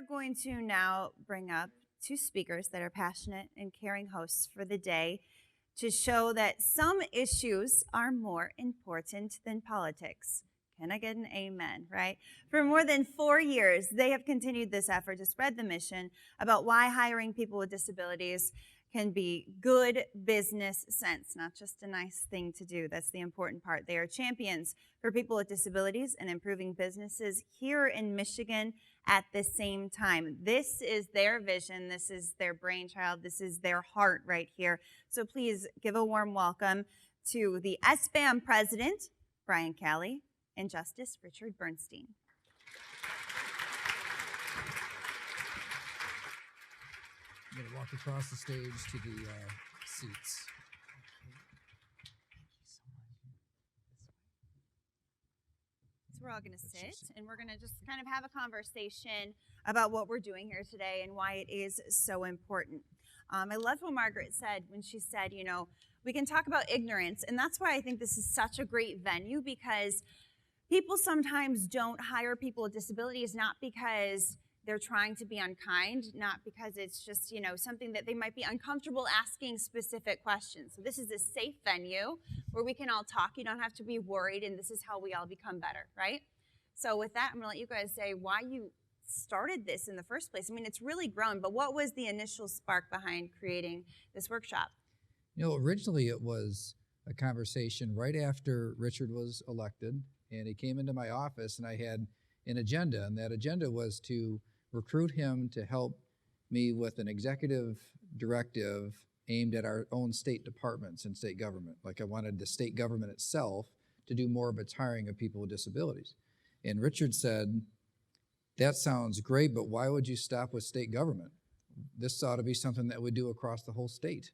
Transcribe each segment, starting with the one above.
going to now bring up two speakers that are passionate and caring hosts for the day to show that some issues are more important than politics. Can I get an amen, right? For more than 4 years, they have continued this effort to spread the mission about why hiring people with disabilities can be good business sense, not just a nice thing to do. That's the important part. They are champions for people with disabilities and improving businesses here in Michigan at the same time. This is their vision. This is their brainchild. This is their heart right here. So please give a warm welcome to the SBAM president, Brian Calley, and Justice Richard Bernstein. I'm going to walk across the stage to the seats. So we're all going to sit, and we're going to just kind of have a conversation about what we're doing here today and why it is so important. I loved what Margaret said when she said, you know, we can talk about ignorance, and that's why I think this is such a great venue, because people sometimes don't hire people with disabilities not because they're trying to be unkind, not because it's just, you know, something that they might be uncomfortable asking specific questions. So this is a safe venue where we can all talk. You don't have to be worried, and this is how we all become better, right? So with that, I'm going to let you guys say why you started this in the first place. I mean, it's really grown, but what was the initial spark behind creating this workshop? You know, originally it was a conversation right after Richard was elected, and he came into my office, and I had an agenda, and that agenda was to recruit him to help me with an executive directive aimed at our own state departments and state government. Like, I wanted the state government itself to do more of its hiring of people with disabilities. And Richard said, that sounds great, but why would you stop with state government? This ought to be something that we do across the whole state.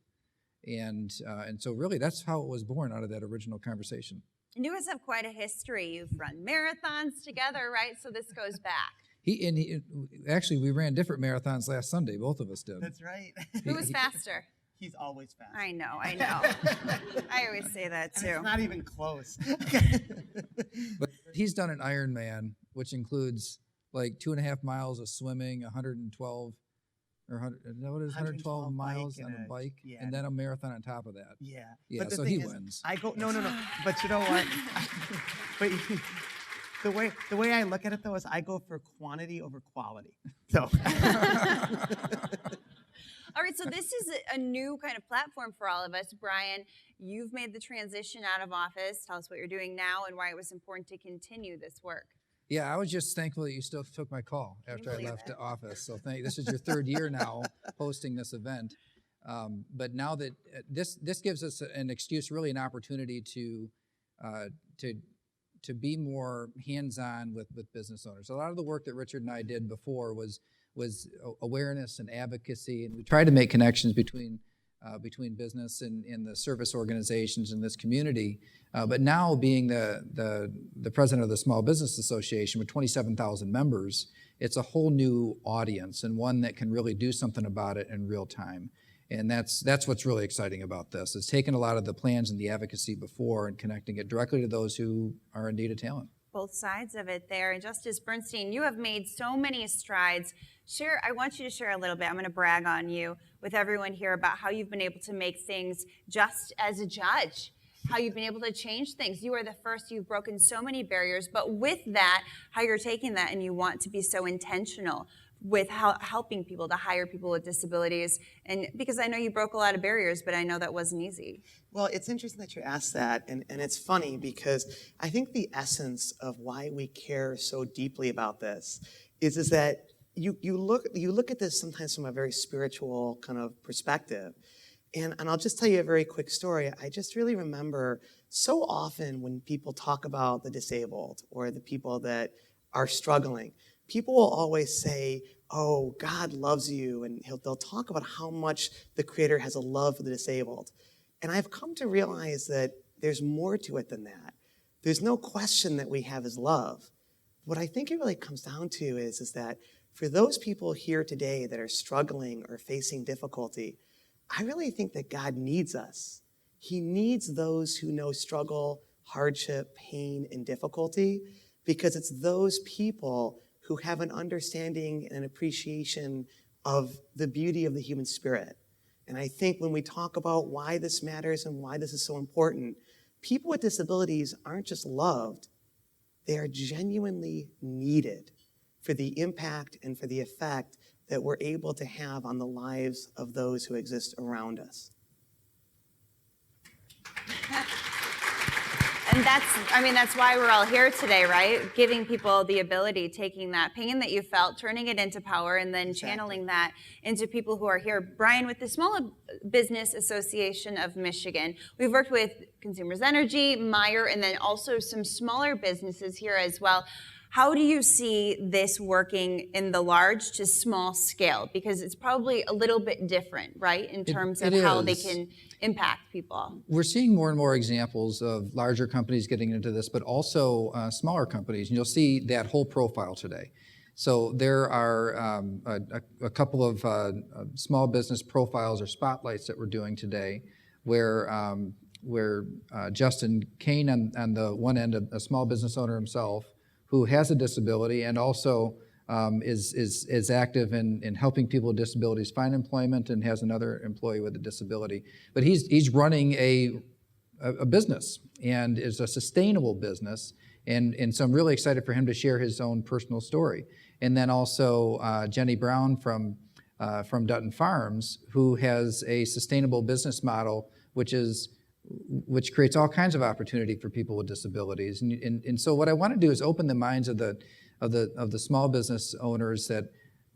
And so really that's how it was born, out of that original conversation. And you guys have quite a history. You've run marathons together, right? So this goes back. Actually, we ran different marathons last Sunday. Both of us did. That's right. Who was faster? He's always fast. I know. I always say that too. And it's not even close. But he's done an Ironman, which includes like 2.5 miles of swimming, 112 miles on a bike, yeah. and then a marathon on top of that. Yeah. Yeah, but so he wins. I go no. But you know what? But the way I look at it though is I go for quantity over quality. So. All right, so this is a new kind of platform for all of us. Brian, you've made the transition out of office. Tell us what you're doing now and why it was important to continue this work. Yeah, I was just thankful that you still took my call after I left the office. So this is your third year now hosting this event. But now that this gives us an excuse, really an opportunity to be more hands-on with business owners. A lot of the work that Richard and I did before was awareness and advocacy, and we tried to make connections between business and the service organizations in this community. But now, being the president of the Small Business Association with 27,000 members, it's a whole new audience, and one that can really do something about it in real time. And that's what's really exciting about this. It's taking a lot of the plans and the advocacy before and connecting it directly to those who are in need of talent. Both sides of it there. And Justice Bernstein, you have made so many strides. I want you to share a little bit. I'm going to brag on you with everyone here about how you've been able to make things just as a judge, how you've been able to change things. You are the first. You've broken so many barriers. But with that, how you're taking that and you want to be so intentional with helping people to hire people with disabilities. And because I know you broke a lot of barriers, but I know that wasn't easy. Well, it's interesting that you asked that, and it's funny because I think the essence of why we care so deeply about this is that you look at this sometimes from a very spiritual kind of perspective. And I'll just tell you a very quick story. I just really remember so often when people talk about the disabled or the people that are struggling, people will always say, oh, God loves you, and they'll talk about how much the Creator has a love for the disabled. And I've come to realize that there's more to it than that. There's no question that we have His love. What I think it really comes down to is that for those people here today that are struggling or facing difficulty, I really think that God needs us. He needs those who know struggle, hardship, pain, and difficulty, because it's those people who have an understanding and an appreciation of the beauty of the human spirit. And I think when we talk about why this matters and why this is so important, people with disabilities aren't just loved, they are genuinely needed for the impact and for the effect that we're able to have on the lives of those who exist around us. And that's why we're all here today, right? Giving people the ability, taking that pain that you felt, turning it into power, and then channeling that into people who are here. Brian, with the Small Business Association of Michigan, we've worked with Consumers Energy, Meyer, and then also some smaller businesses here as well. How do you see this working in the large to small scale? Because it's probably a little bit different, right, in terms of how they can impact people. We're seeing more and more examples of larger companies getting into this, but also smaller companies. And you'll see that whole profile today. So there are a couple of small business profiles or spotlights that we're doing today where Justin Kane on the one end, a small business owner himself, who has a disability and also is active in helping people with disabilities find employment and has another employee with a disability. But he's running a business and is a sustainable business. And so I'm really excited for him to share his own personal story. And then also Jenny Brown from Dutton Farms, who has a sustainable business model, which creates all kinds of opportunity for people with disabilities. And so what I want to do is open the minds of the small business owners that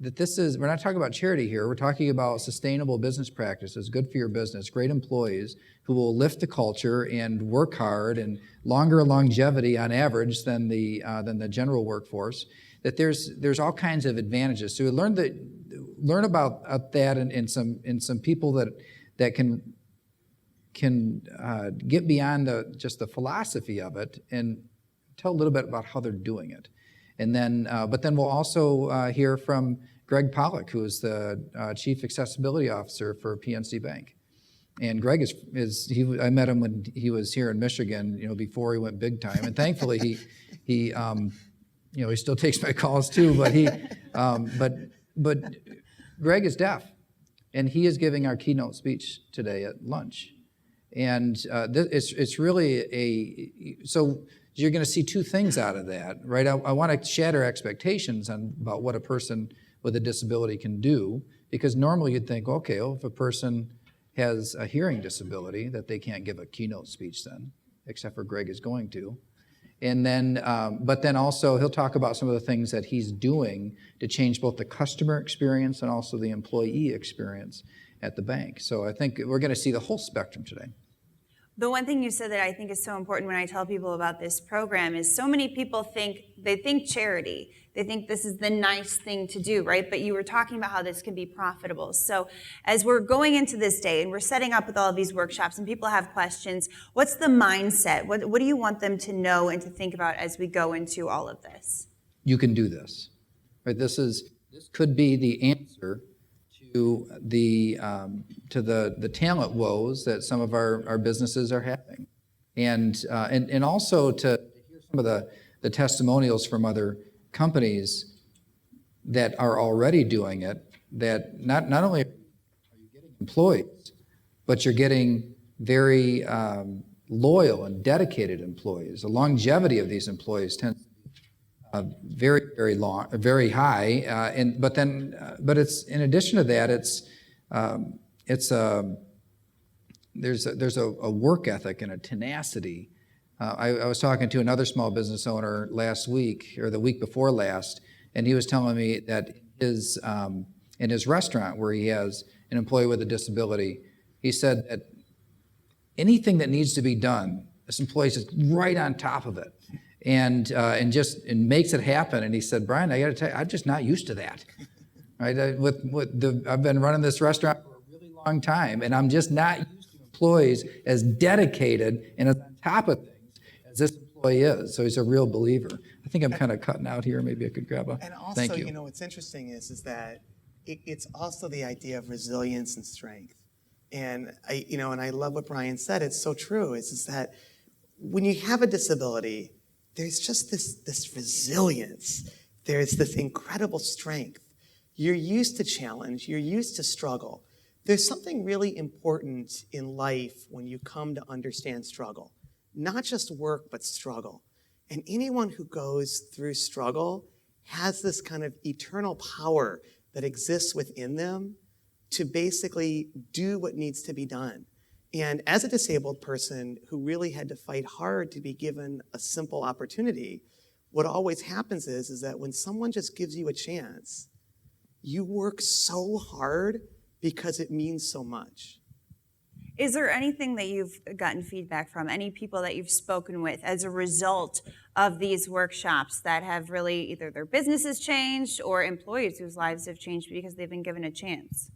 this is, we're not talking about charity here, we're talking about sustainable business practices, good for your business, great employees who will lift the culture and work hard and longer longevity on average than the general workforce, that there's all kinds of advantages. So we learn about that in some people that can get beyond just the philosophy of it and tell a little bit about how they're doing it. And then, but then we'll also hear from Greg Pollock, who is the Chief Accessibility Officer for PNC Bank. And Greg I met him when he was here in Michigan, before he went big time. And thankfully he still takes my calls too, but but Greg is deaf, and he is giving our keynote speech today at lunch. And it's really so you're going to see two things out of that, right? I want to shatter expectations about what a person with a disability can do, because normally you'd think, okay, well, if a person has a hearing disability, that they can't give a keynote speech then, except for Greg is going to. And then, but then also he'll talk about some of the things that he's doing to change both the customer experience and also the employee experience at the bank. So I think we're going to see the whole spectrum today. The one thing you said that I think is so important when I tell people about this program is so many people think charity. They think this is the nice thing to do, right? But you were talking about how this can be profitable. So as we're going into this day and we're setting up with all of these workshops and people have questions, what's the mindset? What do you want them to know and to think about as we go into all of this? You can do this, right? This could be the answer to the talent woes that some of our businesses are having, and also to hear some of the testimonials from other companies that are already doing it. That not only are you getting employees, but you're getting very loyal and dedicated employees. The longevity of these employees tends to be very, very long, very high, but it's in addition to that, there's a work ethic and a tenacity. I was talking to another small business owner last week or the week before last, and he was telling me that in his restaurant where he has an employee with a disability, he said that anything that needs to be done, this employee is right on top of it. And makes it happen. And he said, Brian, I got to tell you, I'm just not used to that. Right? I've been running this restaurant for a really long time, and I'm just not used to employees as dedicated and as on top of things as this employee is. So he's a real believer. I think I'm kind of cutting out here. Maybe I could grab a. And also, thank you. What's interesting is that it's also the idea of resilience and strength. And I love what Brian said. It's so true. It's that when you have a disability, there's just this resilience there's this incredible strength. You're used to challenge, you're used to struggle. There's something really important in life when you come to understand struggle. Not just work, but struggle. And anyone who goes through struggle has this kind of eternal power that exists within them to basically do what needs to be done. And as a disabled person who really had to fight hard to be given a simple opportunity, what always happens is that when someone just gives you a chance, you work so hard because it means so much. Is there anything that you've gotten feedback from, any people that you've spoken with as a result of these workshops that have really either their businesses changed or employees whose lives have changed because they've been given a chance?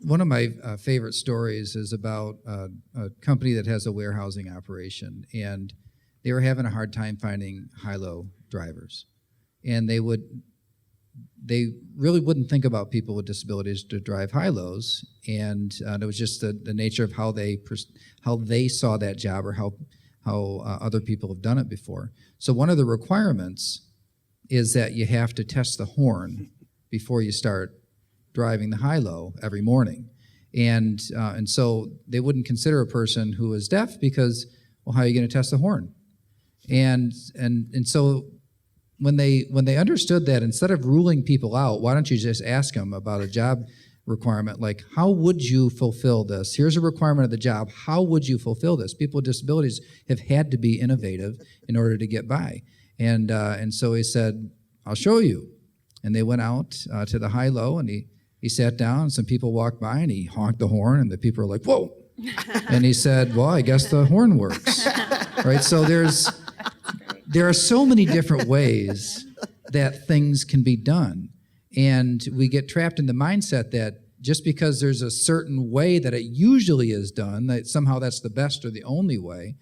One of my favorite stories is about a company that has a warehousing operation, and they were having a hard time finding high-low drivers. And they really wouldn't think about people with disabilities to drive high-lows, and it was just the nature of how they saw that job, or how other people have done it before. So one of the requirements is that you have to test the horn before you start driving the high-low every morning. And so they wouldn't consider a person who is deaf because, well, how are you going to test the horn? And so when they understood that, instead of ruling people out, why don't you just ask them about a job requirement, like, how would you fulfill this? Here's a requirement of the job. How would you fulfill this? People with disabilities have had to be innovative in order to get by. And so he said, I'll show you. And they went out to the high-low, and he sat down, and some people walked by, and he honked the horn, and the people were like, whoa. And he said, well, I guess the horn works. Right? So there are so many different ways that things can be done. And we get trapped in the mindset that just because there's a certain way that it usually is done, that somehow that's the best or the only way.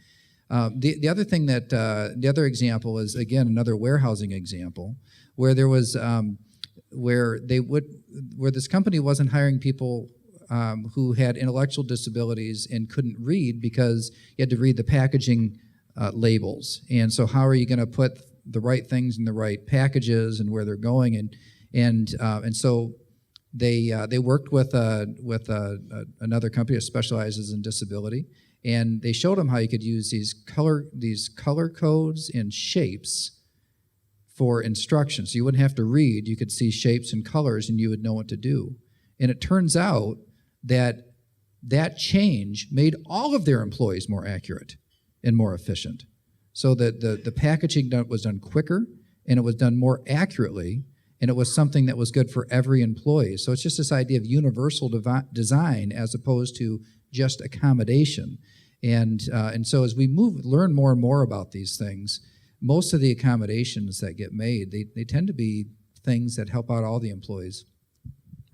The other thing that, the other example is, again, another warehousing example, where there was, where this company wasn't hiring people who had intellectual disabilities and couldn't read, because you had to read the packaging labels. And so how are you going to put the right things in the right packages and where they're going? And so they worked with another company that specializes in disability, and they showed them how you could use these color codes and shapes for instruction. So you wouldn't have to read, you could see shapes and colors and you would know what to do. And it turns out that change made all of their employees more accurate and more efficient. So that the packaging was done quicker, and it was done more accurately, and it was something that was good for every employee. So it's just this idea of universal design as opposed to just accommodation. And so as we learn more and more about these things, most of the accommodations that get made, they tend to be things that help out all the employees.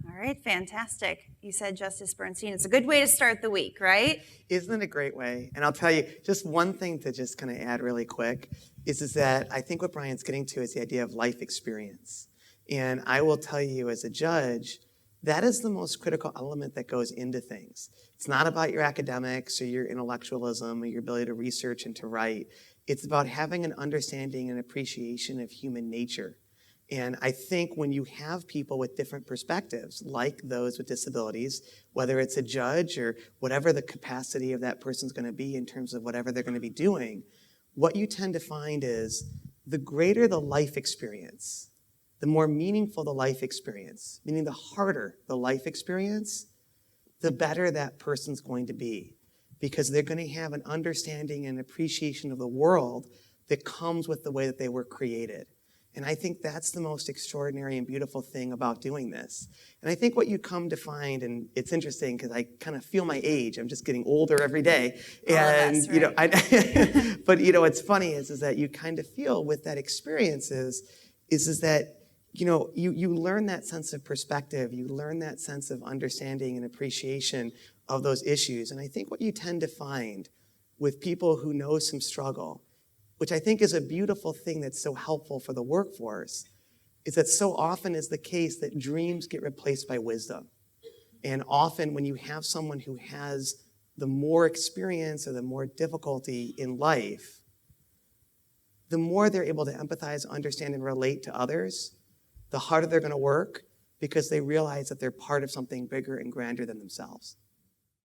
All right, fantastic. You said, Justice Bernstein, it's a good way to start the week, right? Isn't it a great way? And I'll tell you, just one thing to just kind of add really quick is that I think what Brian's getting to is the idea of life experience. And I will tell you, as a judge, that is the most critical element that goes into things. It's not about your academics or your intellectualism or your ability to research and to write. It's about having an understanding and appreciation of human nature. And I think when you have people with different perspectives, like those with disabilities, whether it's a judge or whatever the capacity of that person's going to be in terms of whatever they're going to be doing, what you tend to find is the greater the life experience, the more meaningful the life experience, meaning the harder the life experience, the better that person's going to be, because they're going to have an understanding and appreciation of the world that comes with the way that they were created. And I think that's the most extraordinary and beautiful thing about doing this. And I think what you come to find, and it's interesting because I kind of feel my age. I'm just getting older every day. And, us, right? But, what's funny is that you kind of feel with that experience is that, you learn that sense of perspective. You learn that sense of understanding and appreciation of those issues. And I think what you tend to find with people who know some struggle, which I think is a beautiful thing that's so helpful for the workforce, is that so often is the case that dreams get replaced by wisdom. And often when you have someone who has the more experience or the more difficulty in life, the more they're able to empathize, understand, and relate to others, the harder they're going to work because they realize that they're part of something bigger and grander than themselves.